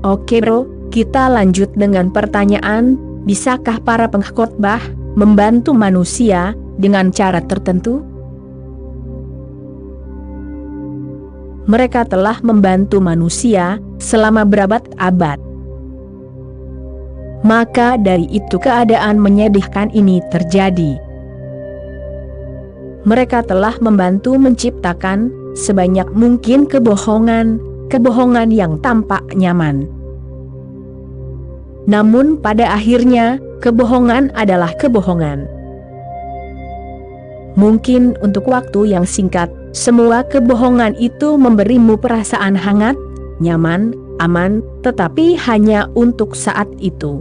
Oke bro, kita lanjut dengan pertanyaan, bisakah para pengkhotbah membantu manusia dengan cara tertentu? Mereka telah membantu manusia selama berabad-abad. Maka dari itu keadaan menyedihkan ini terjadi. Mereka telah membantu menciptakan sebanyak mungkin kebohongan yang tampak nyaman. Namun pada akhirnya, kebohongan adalah kebohongan. Mungkin untuk waktu yang singkat, semua kebohongan itu memberimu perasaan hangat, nyaman, aman, tetapi hanya untuk saat itu.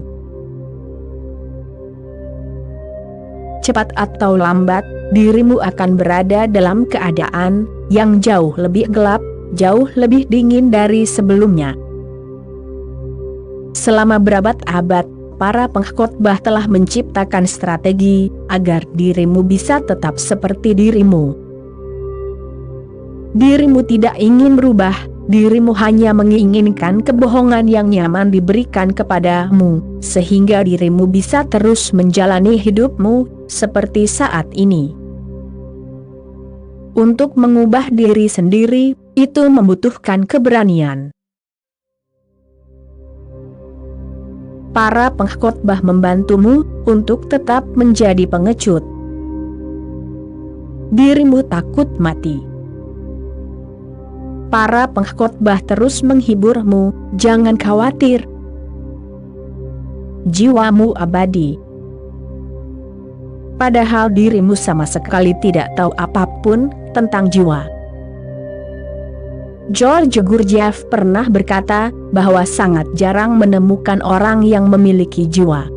Cepat atau lambat, dirimu akan berada dalam keadaan yang jauh lebih gelap, jauh lebih dingin dari sebelumnya. Selama berabad-abad, para pengkhotbah telah menciptakan strategi agar dirimu bisa tetap seperti dirimu. Dirimu tidak ingin berubah, dirimu hanya menginginkan kebohongan yang nyaman diberikan kepadamu, sehingga dirimu bisa terus menjalani hidupmu seperti saat ini. Untuk mengubah diri sendiri, itu membutuhkan keberanian. Para pengkhotbah membantumu untuk tetap menjadi pengecut. Dirimu takut mati. Para pengkhotbah terus menghiburmu, jangan khawatir. Jiwamu abadi. Padahal dirimu sama sekali tidak tahu apapun tentang jiwa. George Gurdjieff pernah berkata bahwa sangat jarang menemukan orang yang memiliki jiwa.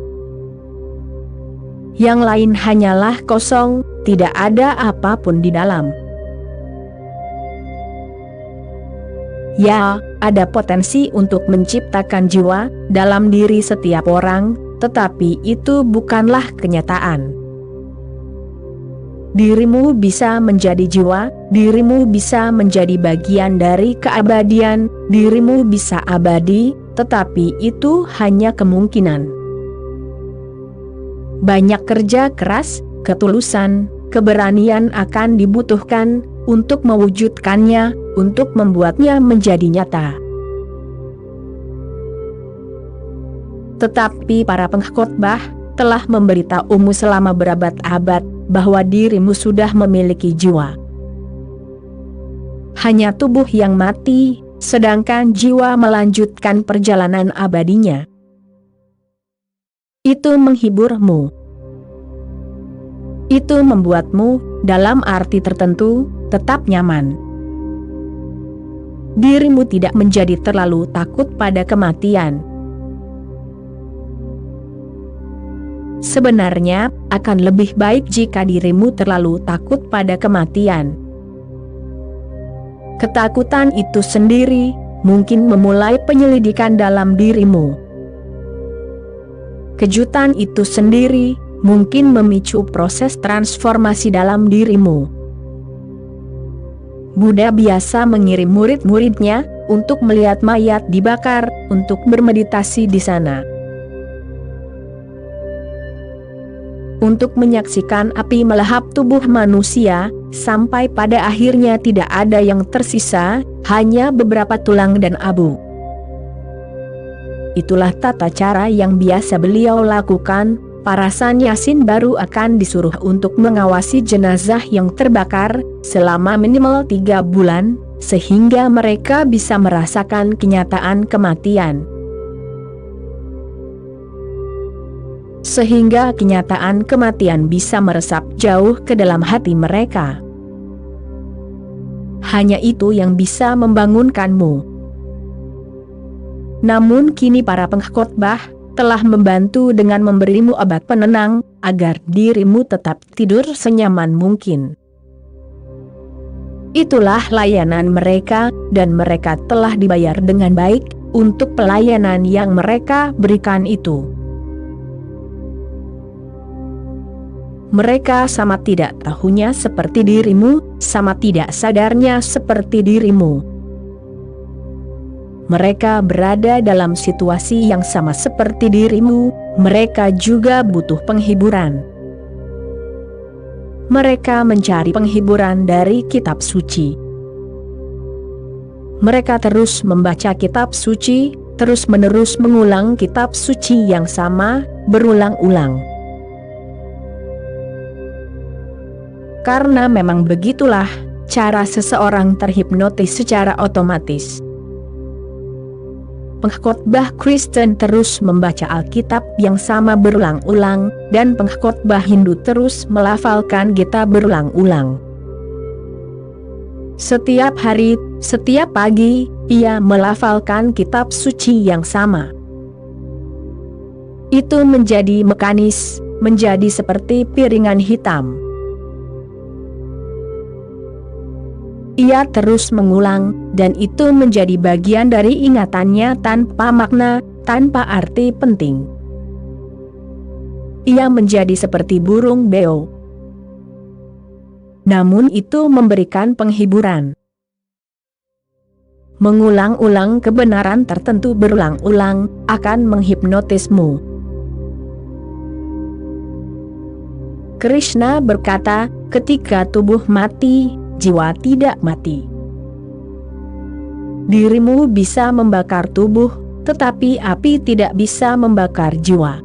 Yang lain hanyalah kosong, tidak ada apapun di dalam. Ya, ada potensi untuk menciptakan jiwa dalam diri setiap orang, tetapi itu bukanlah kenyataan. Dirimu bisa menjadi jiwa, dirimu bisa menjadi bagian dari keabadian, dirimu bisa abadi, tetapi itu hanya kemungkinan. Banyak kerja keras, ketulusan, keberanian akan dibutuhkan untuk mewujudkannya, untuk membuatnya menjadi nyata. Tetapi para pengkhotbah telah memberitahumu selama berabad-abad bahwa dirimu sudah memiliki jiwa. Hanya tubuh yang mati, sedangkan jiwa melanjutkan perjalanan abadinya. Itu menghiburmu. Itu membuatmu, dalam arti tertentu, tetap nyaman. Dirimu tidak menjadi terlalu takut pada kematian. Sebenarnya, akan lebih baik jika dirimu terlalu takut pada kematian. Ketakutan itu sendiri mungkin memulai penyelidikan dalam dirimu. Kejutan itu sendiri mungkin memicu proses transformasi dalam dirimu. Buddha biasa mengirim murid-muridnya untuk melihat mayat dibakar, untuk bermeditasi di sana. Untuk menyaksikan api melahap tubuh manusia, sampai pada akhirnya tidak ada yang tersisa, hanya beberapa tulang dan abu. Itulah tata cara yang biasa beliau lakukan. Para sannyasin baru akan disuruh untuk mengawasi jenazah yang terbakar, selama minimal 3 bulan, sehingga mereka bisa merasakan kenyataan kematian. Sehingga kenyataan kematian bisa meresap jauh ke dalam hati mereka. Hanya itu yang bisa membangunkanmu. Namun kini para pengkhotbah telah membantu dengan memberimu obat penenang, agar dirimu tetap tidur senyaman mungkin. Itulah layanan mereka, dan mereka telah dibayar dengan baik untuk pelayanan yang mereka berikan itu. Mereka sama tidak tahunya seperti dirimu, sama tidak sadarnya seperti dirimu. mereka berada dalam situasi yang sama seperti dirimu, mereka juga butuh penghiburan. Mereka mencari penghiburan dari kitab suci. Mereka terus membaca kitab suci, terus-menerus mengulang kitab suci yang sama, berulang-ulang. Karena memang begitulah cara seseorang terhipnotis secara otomatis. Pengkhotbah Kristen terus membaca Alkitab yang sama berulang-ulang, dan pengkhotbah Hindu terus melafalkan Gita berulang-ulang. Setiap hari, setiap pagi, ia melafalkan kitab suci yang sama. Itu menjadi mekanis, menjadi seperti piringan hitam. Ia terus mengulang, dan itu menjadi bagian dari ingatannya tanpa makna, tanpa arti penting. Ia menjadi seperti burung beo. Namun itu memberikan penghiburan. Mengulang-ulang kebenaran tertentu berulang-ulang akan menghipnotismu. Krishna berkata, ketika tubuh mati, jiwa tidak mati. Dirimu bisa membakar tubuh, tetapi api tidak bisa membakar jiwa.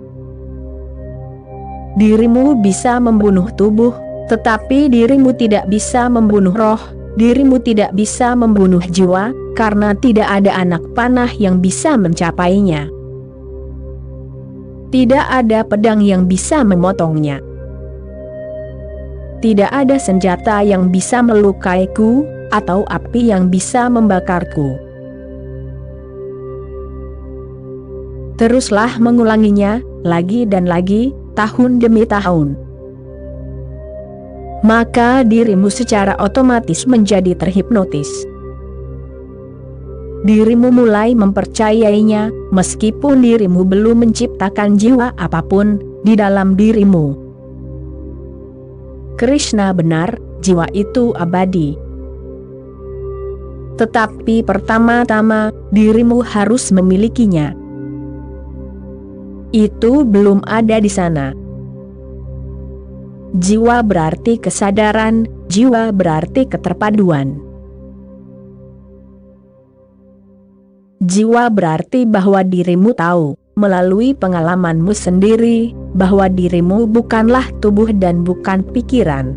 Dirimu bisa membunuh tubuh, tetapi dirimu tidak bisa membunuh roh. Dirimu tidak bisa membunuh jiwa, karena tidak ada anak panah yang bisa mencapainya. Tidak ada pedang yang bisa memotongnya. Tidak ada senjata yang bisa melukaiku, atau api yang bisa membakarku. Teruslah mengulanginya, lagi dan lagi, tahun demi tahun. Maka dirimu secara otomatis menjadi terhipnotis. Dirimu mulai mempercayainya, meskipun dirimu belum menciptakan jiwa apapun di dalam dirimu. Krishna benar, jiwa itu abadi. Tetapi pertama-tama, dirimu harus memilikinya. Itu belum ada di sana. Jiwa berarti kesadaran, jiwa berarti keterpaduan. Jiwa berarti bahwa dirimu tahu, melalui pengalamanmu sendiri, bahwa dirimu bukanlah tubuh dan bukan pikiran.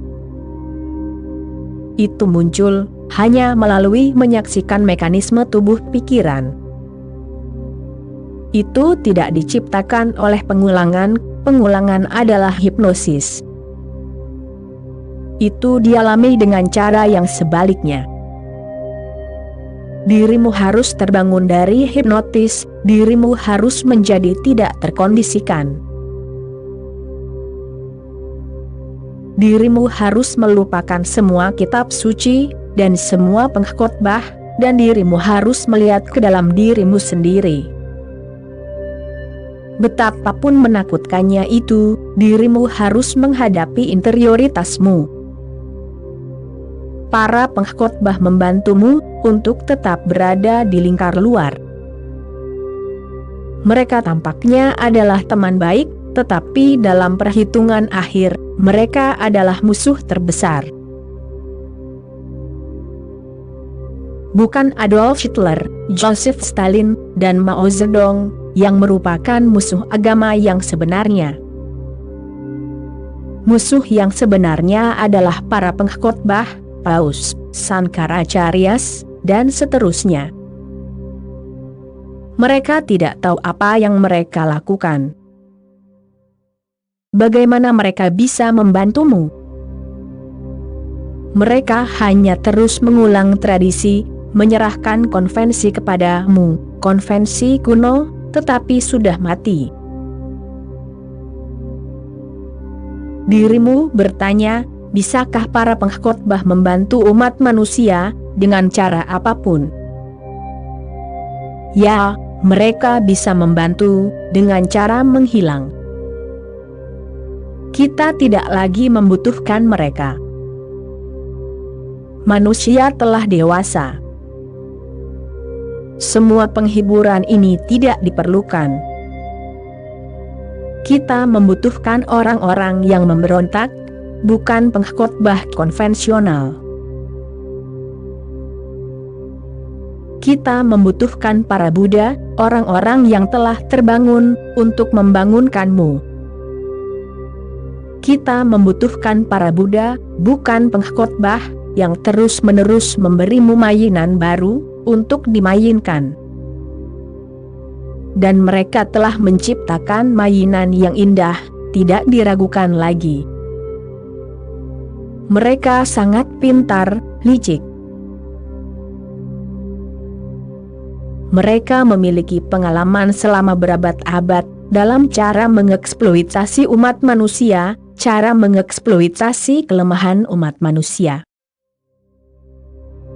Itu muncul hanya melalui menyaksikan mekanisme tubuh pikiran. Itu tidak diciptakan oleh pengulangan, pengulangan adalah hipnosis. Itu dialami dengan cara yang sebaliknya. Dirimu harus terbangun dari hipnotis, dirimu harus menjadi tidak terkondisikan. Dirimu harus melupakan semua kitab suci, dan semua pengkhotbah, dan dirimu harus melihat ke dalam dirimu sendiri. Betapapun menakutkannya itu, dirimu harus menghadapi interioritasmu. Para pengkhotbah membantumu untuk tetap berada di lingkar luar. Mereka tampaknya adalah teman baik, tetapi dalam perhitungan akhir, mereka adalah musuh terbesar. Bukan Adolf Hitler, Joseph Stalin, dan Mao Zedong yang merupakan musuh agama yang sebenarnya. Musuh yang sebenarnya adalah para pengkhotbah, Paus, Sankaracharyas, dan seterusnya. Mereka tidak tahu apa yang mereka lakukan. Bagaimana mereka bisa membantumu? Mereka hanya terus mengulang tradisi, menyerahkan konvensi kepadamu, konvensi kuno, tetapi sudah mati. Dirimu bertanya, bisakah para pengkhotbah membantu umat manusia dengan cara apapun? Ya, mereka bisa membantu dengan cara menghilang. Kita tidak lagi membutuhkan mereka. Manusia telah dewasa. Semua penghiburan ini tidak diperlukan. Kita membutuhkan orang-orang yang memberontak, bukan pengkhotbah konvensional. Kita membutuhkan para Buddha, orang-orang yang telah terbangun untuk membangunkanmu. Kita membutuhkan para Buddha, bukan pengkhotbah yang terus-menerus memberimu mainan baru untuk dimainkan. Dan mereka telah menciptakan mainan yang indah, tidak diragukan lagi. Mereka sangat pintar, licik. Mereka memiliki pengalaman selama berabad-abad dalam cara mengeksploitasi umat manusia, cara mengeksploitasi kelemahan umat manusia.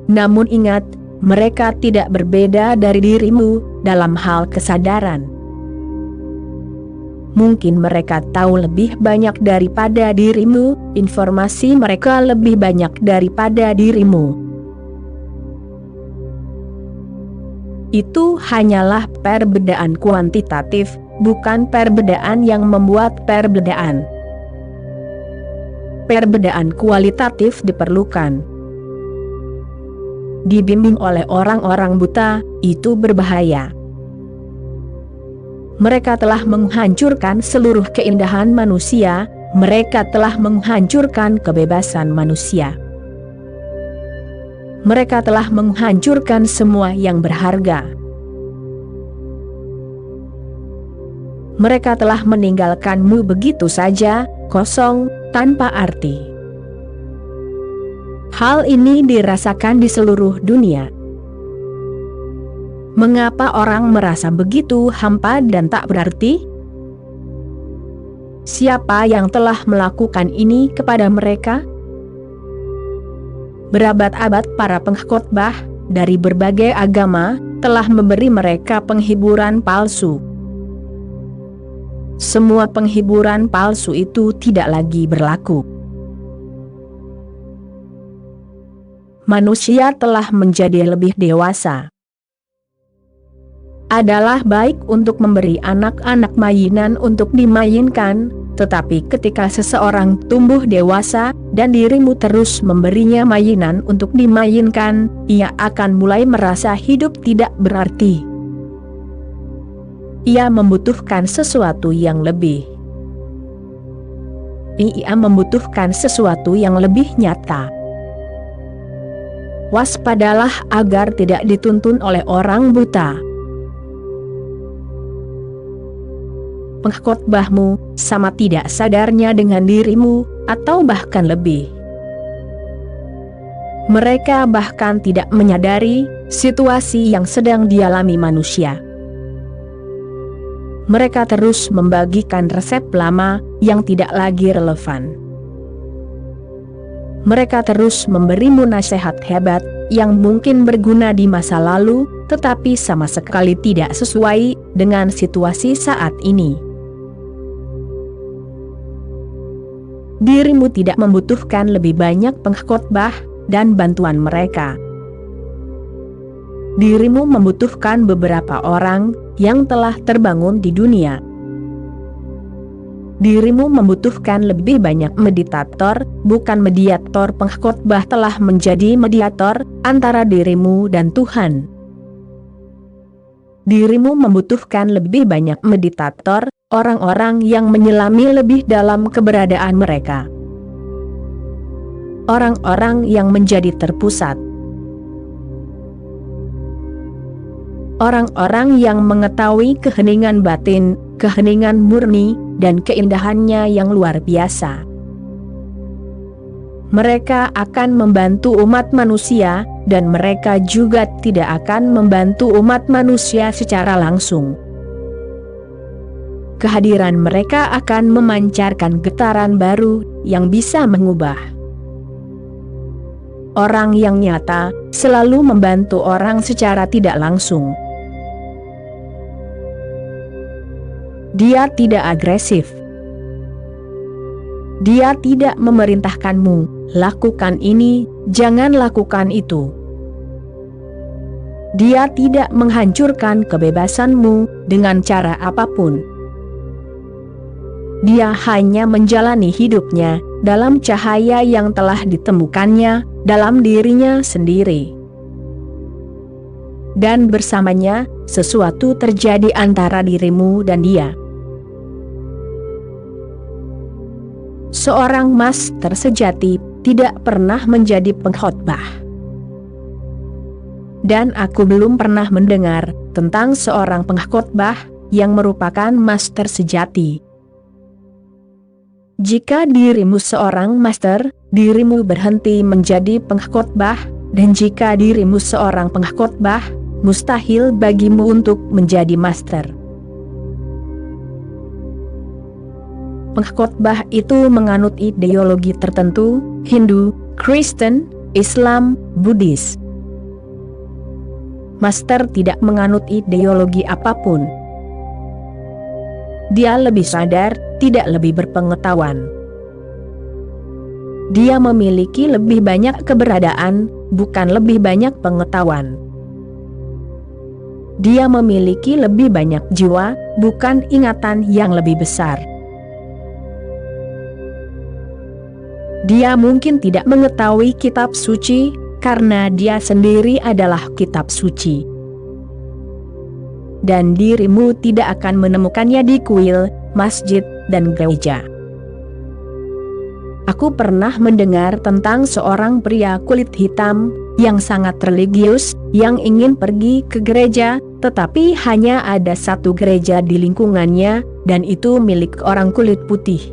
Namun ingat, mereka tidak berbeda dari dirimu dalam hal kesadaran. Mungkin mereka tahu lebih banyak daripada dirimu, informasi mereka lebih banyak daripada dirimu. Itu hanyalah perbedaan kuantitatif, bukan perbedaan yang membuat perbedaan. Perbedaan kualitatif diperlukan. Dibimbing oleh orang-orang buta, itu berbahaya. Mereka telah menghancurkan seluruh keindahan manusia, mereka telah menghancurkan kebebasan manusia. Mereka telah menghancurkan semua yang berharga. Mereka telah meninggalkanmu begitu saja, kosong, tanpa arti. Hal ini dirasakan di seluruh dunia. Mengapa orang merasa begitu hampa dan tak berarti? Siapa yang telah melakukan ini kepada mereka? Berabad-abad para pengkhotbah dari berbagai agama telah memberi mereka penghiburan palsu. Semua penghiburan palsu itu tidak lagi berlaku. Manusia telah menjadi lebih dewasa. Adalah baik untuk memberi anak-anak mainan untuk dimainkan, tetapi ketika seseorang tumbuh dewasa dan dirimu terus memberinya mainan untuk dimainkan, ia akan mulai merasa hidup tidak berarti. Ia membutuhkan sesuatu yang lebih. Ia membutuhkan sesuatu yang lebih nyata. Waspadalah agar tidak dituntun oleh orang buta. Pengkhotbahmu sama tidak sadarnya dengan dirimu, atau bahkan lebih. Mereka bahkan tidak menyadari situasi yang sedang dialami manusia. Mereka terus membagikan resep lama yang tidak lagi relevan. Mereka terus memberimu nasihat hebat yang mungkin berguna di masa lalu, tetapi sama sekali tidak sesuai dengan situasi saat ini. Dirimu tidak membutuhkan lebih banyak pengkhotbah dan bantuan mereka. Dirimu membutuhkan beberapa orang yang telah terbangun di dunia. Dirimu membutuhkan lebih banyak meditator, bukan mediator. Pengkhotbah telah menjadi mediator antara dirimu dan Tuhan. Dirimu membutuhkan lebih banyak meditator, orang-orang yang menyelami lebih dalam keberadaan mereka. Orang-orang yang menjadi terpusat. Orang-orang yang mengetahui keheningan batin, keheningan murni, dan keindahannya yang luar biasa. Mereka akan membantu umat manusia, dan mereka juga tidak akan membantu umat manusia secara langsung. Kehadiran mereka akan memancarkan getaran baru yang bisa mengubah. Orang yang nyata selalu membantu orang secara tidak langsung. Dia tidak agresif. Dia tidak memerintahkanmu, lakukan ini, jangan lakukan itu. Dia tidak menghancurkan kebebasanmu dengan cara apapun. Dia hanya menjalani hidupnya dalam cahaya yang telah ditemukannya dalam dirinya sendiri. Dan bersamanya, sesuatu terjadi antara dirimu dan dia. Seorang master sejati tidak pernah menjadi pengkhotbah. Dan aku belum pernah mendengar tentang seorang pengkhotbah yang merupakan master sejati. Jika dirimu seorang master, dirimu berhenti menjadi pengkhotbah, dan jika dirimu seorang pengkhotbah, mustahil bagimu untuk menjadi master. Pengkhotbah itu menganut ideologi tertentu, Hindu, Kristen, Islam, Buddhis. Master tidak menganut ideologi apapun. Dia lebih sadar, tidak lebih berpengetahuan. Dia memiliki lebih banyak keberadaan, bukan lebih banyak pengetahuan. Dia memiliki lebih banyak jiwa, bukan ingatan yang lebih besar. Dia mungkin tidak mengetahui kitab suci, karena dia sendiri adalah kitab suci. Dan dirimu tidak akan menemukannya di kuil, masjid, dan gereja. Aku pernah mendengar tentang seorang pria kulit hitam, yang sangat religius, yang ingin pergi ke gereja, tetapi hanya ada satu gereja di lingkungannya, dan itu milik orang kulit putih.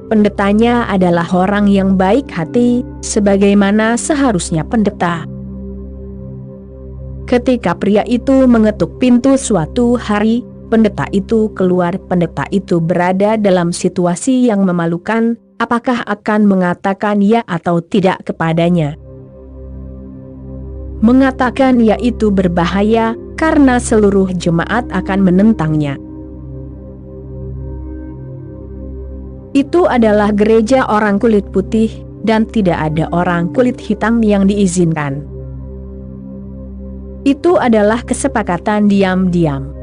Pendetanya adalah orang yang baik hati, sebagaimana seharusnya pendeta. Ketika pria itu mengetuk pintu suatu hari, pendeta itu keluar. Pendeta itu berada dalam situasi yang memalukan, apakah akan mengatakan ya atau tidak kepadanya? Mengatakan ya itu berbahaya, karena seluruh jemaat akan menentangnya. Itu adalah gereja orang kulit putih, dan tidak ada orang kulit hitam yang diizinkan. Itu adalah kesepakatan diam-diam.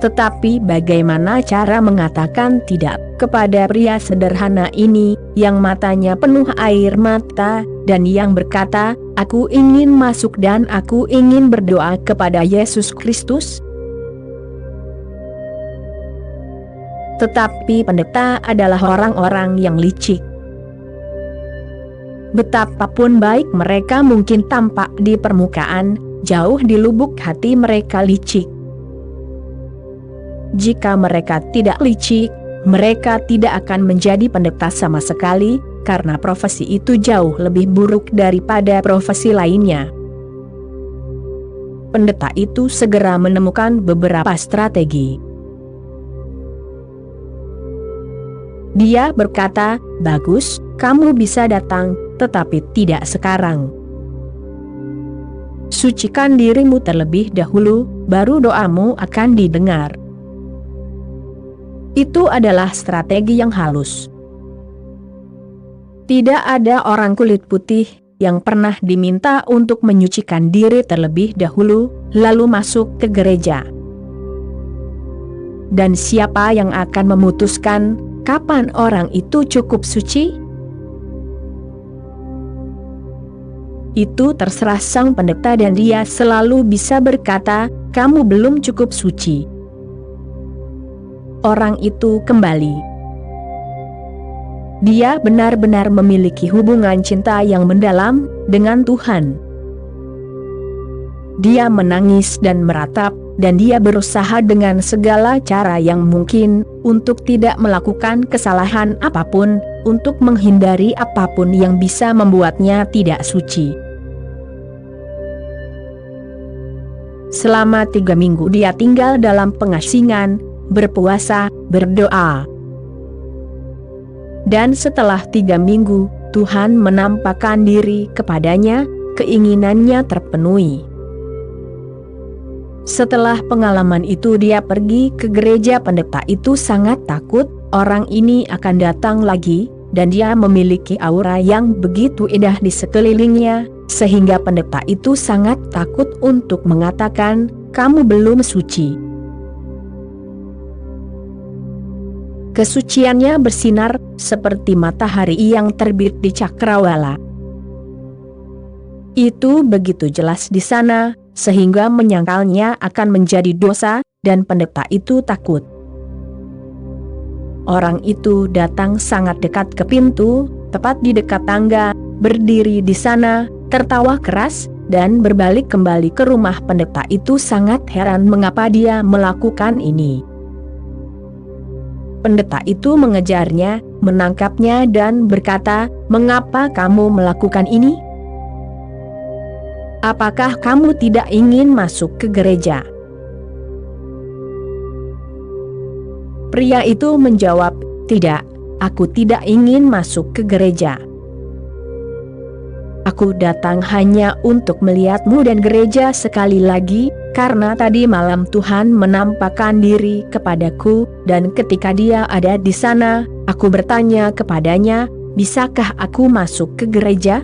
Tetapi bagaimana cara mengatakan tidak kepada pria sederhana ini, yang matanya penuh air mata, dan yang berkata, "Aku ingin masuk dan aku ingin berdoa kepada Yesus Kristus"? Tetapi pendeta adalah orang-orang yang licik. Betapapun baik mereka mungkin tampak di permukaan, jauh di lubuk hati mereka licik. Jika mereka tidak licik, mereka tidak akan menjadi pendeta sama sekali, karena profesi itu jauh lebih buruk daripada profesi lainnya. Pendeta itu segera menemukan beberapa strategi. Dia berkata, "Bagus, kamu bisa datang, tetapi tidak sekarang. Sucikan dirimu terlebih dahulu, baru doamu akan didengar." Itu adalah strategi yang halus. Tidak ada orang kulit putih yang pernah diminta untuk menyucikan diri terlebih dahulu, lalu masuk ke gereja. Dan siapa yang akan memutuskan kapan orang itu cukup suci? Itu terserah sang pendeta, dan dia selalu bisa berkata, "Kamu belum cukup suci." Orang itu kembali. Dia benar-benar memiliki hubungan cinta yang mendalam dengan Tuhan. Dia menangis dan meratap, dan dia berusaha dengan segala cara yang mungkin untuk tidak melakukan kesalahan apapun, untuk menghindari apapun yang bisa membuatnya tidak suci. Selama 3 minggu dia tinggal dalam pengasingan, berpuasa, berdoa. Dan setelah 3 minggu, Tuhan menampakkan diri kepadanya, keinginannya terpenuhi. Setelah pengalaman itu dia pergi ke gereja. Pendeta itu sangat takut orang ini akan datang lagi, dan dia memiliki aura yang begitu indah di sekelilingnya, sehingga pendeta itu sangat takut untuk mengatakan, "Kamu belum suci." Kesuciannya bersinar seperti matahari yang terbit di cakrawala. Itu begitu jelas di sana, sehingga menyangkalnya akan menjadi dosa, dan pendeta itu takut. Orang itu datang sangat dekat ke pintu, tepat di dekat tangga, berdiri di sana, tertawa keras, dan berbalik kembali ke rumah. Pendeta itu sangat heran mengapa dia melakukan ini. Pendeta itu mengejarnya, menangkapnya dan berkata, "Mengapa kamu melakukan ini? Apakah kamu tidak ingin masuk ke gereja?" Pria itu menjawab, "Tidak, aku tidak ingin masuk ke gereja. Aku datang hanya untuk melihatmu dan gereja sekali lagi, karena tadi malam Tuhan menampakkan diri kepadaku, dan ketika dia ada di sana, aku bertanya kepadanya, bisakah aku masuk ke gereja?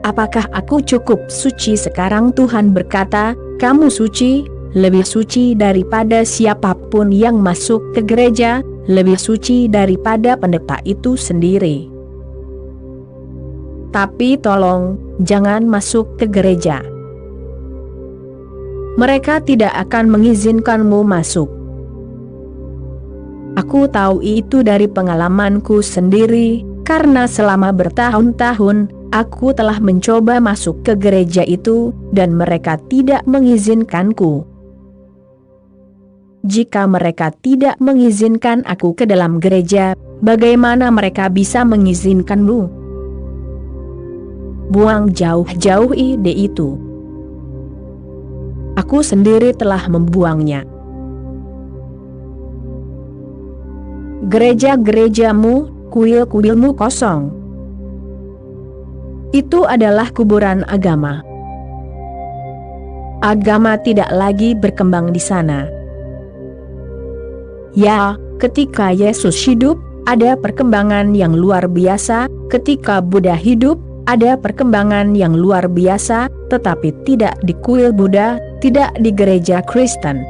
Apakah aku cukup suci sekarang?" Tuhan berkata, "Kamu suci, lebih suci daripada siapapun yang masuk ke gereja, lebih suci daripada pendeta itu sendiri. Tapi tolong, jangan masuk ke gereja. Mereka tidak akan mengizinkanmu masuk." Aku tahu itu dari pengalamanku sendiri, karena selama bertahun-tahun, aku telah mencoba masuk ke gereja itu, dan mereka tidak mengizinkanku. Jika mereka tidak mengizinkan aku ke dalam gereja, bagaimana mereka bisa mengizinkanmu? Buang jauh-jauh ide itu. Aku sendiri telah membuangnya. Gereja-gerejamu, kuil-kuilmu kosong. Itu adalah kuburan agama. Agama tidak lagi berkembang di sana. Ya, ketika Yesus hidup, ada perkembangan yang luar biasa, ketika Buddha hidup, ada perkembangan yang luar biasa, tetapi tidak di kuil Buddha, tidak di gereja Kristen.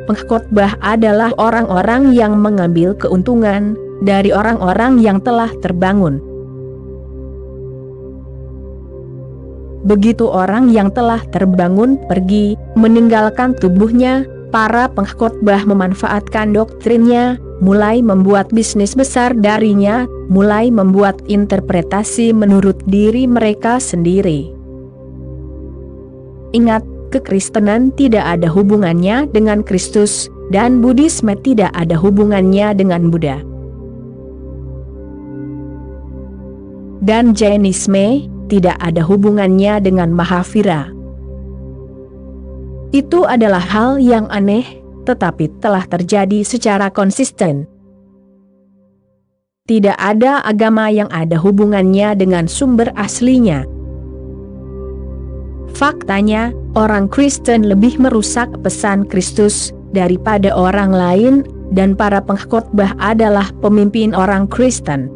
Pengkhotbah adalah orang-orang yang mengambil keuntungan dari orang-orang yang telah terbangun. Begitu orang yang telah terbangun pergi, meninggalkan tubuhnya, para pengkhotbah memanfaatkan doktrinnya, mulai membuat bisnis besar darinya, mulai membuat interpretasi menurut diri mereka sendiri. Ingat, kekristenan tidak ada hubungannya dengan Kristus, dan Buddhisme tidak ada hubungannya dengan Buddha. Dan Jainisme tidak ada hubungannya dengan Mahavira. Itu adalah hal yang aneh, tetapi telah terjadi secara konsisten. Tidak ada agama yang ada hubungannya dengan sumber aslinya. Faktanya, orang Kristen lebih merusak pesan Kristus daripada orang lain, dan para pengkhotbah adalah pemimpin orang Kristen.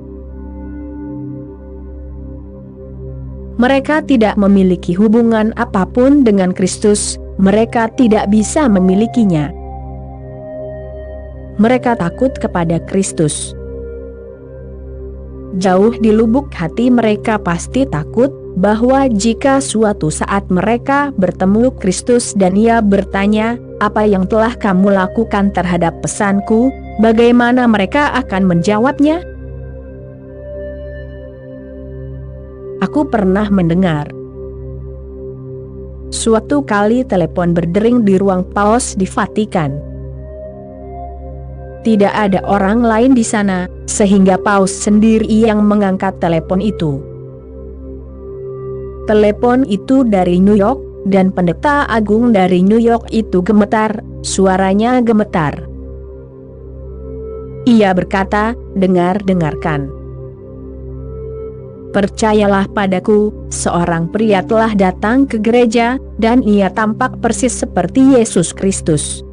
Mereka tidak memiliki hubungan apapun dengan Kristus, mereka tidak bisa memilikinya. Mereka takut kepada Kristus. Jauh di lubuk hati mereka pasti takut bahwa jika suatu saat mereka bertemu Kristus dan Ia bertanya, "Apa yang telah kamu lakukan terhadap pesanku?" bagaimana mereka akan menjawabnya? Aku pernah mendengar suatu kali telepon berdering di ruang paus di Vatikan. Tidak ada orang lain di sana, sehingga paus sendiri yang mengangkat telepon itu. Telepon itu dari New York, dan pendeta agung dari New York itu gemetar, suaranya gemetar. Ia berkata, "Dengarkan. Percayalah padaku, seorang pria telah datang ke gereja, dan ia tampak persis seperti Yesus Kristus.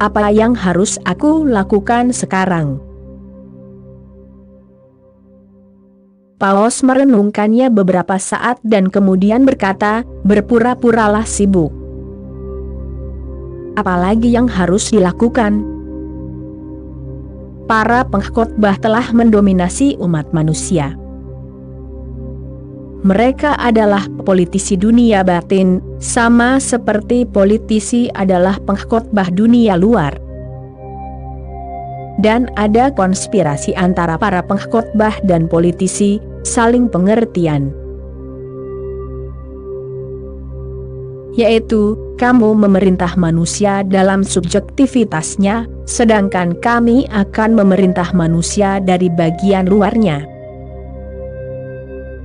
Apa yang harus aku lakukan sekarang? Paus merenungkannya beberapa saat dan kemudian berkata, berpura-puralah sibuk. Apalagi yang harus dilakukan? Para pengkhotbah telah mendominasi umat manusia. Mereka adalah politisi dunia batin, sama seperti politisi adalah pengkhotbah dunia luar. Dan ada konspirasi antara para pengkhotbah dan politisi, saling pengertian. Yaitu, kamu memerintah manusia dalam subjektivitasnya, sedangkan kami akan memerintah manusia dari bagian luarnya.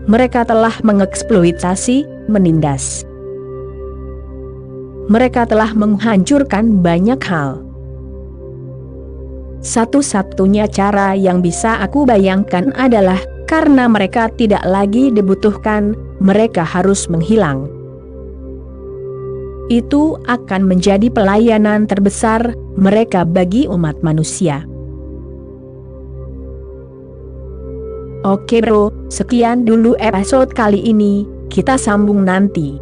Mereka telah mengeksploitasi, menindas. Mereka telah menghancurkan banyak hal. Satu-satunya cara yang bisa aku bayangkan adalah, karena mereka tidak lagi dibutuhkan, mereka harus menghilang. Itu akan menjadi pelayanan terbesar mereka bagi umat manusia. Oke bro, sekian dulu episode kali ini, kita sambung nanti.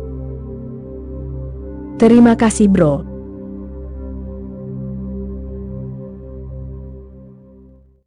Terima kasih bro.